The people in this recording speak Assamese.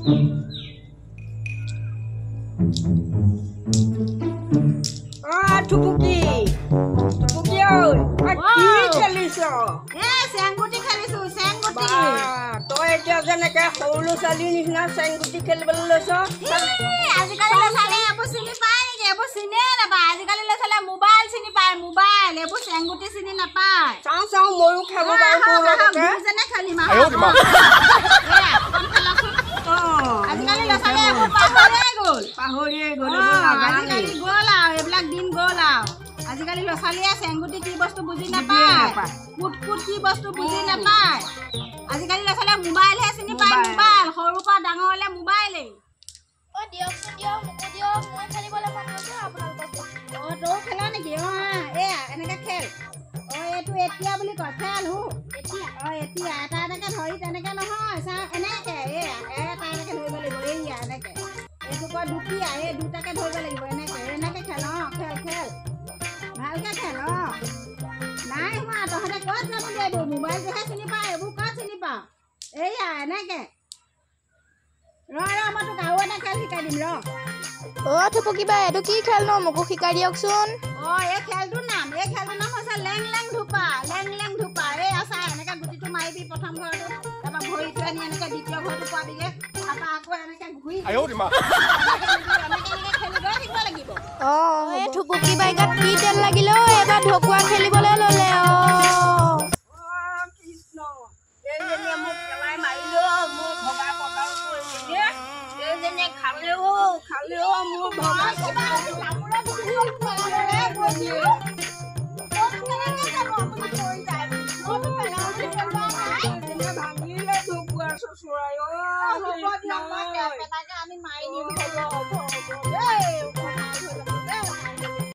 Tupuki ơi, কি খেলিছ? চেংগুটি খেলিছো চেংগুটি। তই এতিয়া যেনেকে সৰু ল'ৰা ছোৱালীৰ নিচিনা চেংগুটি খেলিবলৈ লৈছ। আজিকালি ল'ৰা ছোৱালীয়ে এইবোৰ চিনি পায় নেকি? এইবোৰ চিনিয়ে নাপায়। আজিকালি ল'ৰা ছোৱালীয়ে মোবাইল চিনি পায়, মোবাইল এইবোৰ চেংগুটি চিনি নাপায়। চাওঁ ময়ো খেলো বাৰু। দুজনে খেলিম আজিকালি ল'ৰা ছোৱালীয়ে এইবোৰ পাহৰিয়ে গ'ল। আজিকালি গ'ল আৰু এইবিলাক দিন গ'ল আৰু। আজিকালি ল'ৰা ছোৱালীয়ে চেংগুটি কি বস্তু বুজি নাপায়, কুট কি বস্তু বুজি নাপায়। আজিকালি ল'ৰা ছোৱালীয়ে মোবাইলহে চিনি পায়, মোবাইল সৰুৰ পৰা ডাঙৰলৈ মোবাইলেই। তইও খেল নেকি? এয়া এনেকে খেল। এইটো এতিয়া বুলি কয় খেল এতিয়া এটা এনেকে ধৰি তেনেকে নহয়। চাওঁ এনেকে এটা এনেকে ধৰিব লাগিব। এইয়া এনেকে এইটো কয় দুটীয়া। এই দুটাকে ধৰিব লাগিব। এনেকে খেল। খেল ভালকে খেল। নাই হোৱা তহঁতে ক'ত যাবি? এইবোৰ মোবাইলটোহে চিনি পায়, এইবোৰ ক'ত চিনি পাওঁ? এইয়া এনেকে মই তোক আৰু এটা খেল শিকাই দিম থুপুকিবা এইটো কি খেল ন? মোকো শিকাই দিয়কচোন। এই খেলটোৰ নাম হৈছে লেং লেং ধোপা। এই আছা এনেকে গুটিটো মাৰিবি প্ৰথম ঘৰটো, তাৰপৰা ভৰিটো আনি এনেকে দ্বিতীয় ঘৰটো পোৱাবিগে, তাৰপৰা আকৌ এনেকে ঘূৰি খেলি গৈ থাকিব লাগিব। থুপুকিবা গাত কি তেল লাগিলে এবাৰ ঢকুৱা খেলিবলৈ ল'লে। কৃষ্ণ এইজনীয়ে মোক পেলাই মাৰিলো, মোৰ ভগা কঁকাল এইজনীয়ে খালেও মোৰ ভগা ভাঙিলে ঢকুৱা চচুৰাই। আমি মাৰি দিম।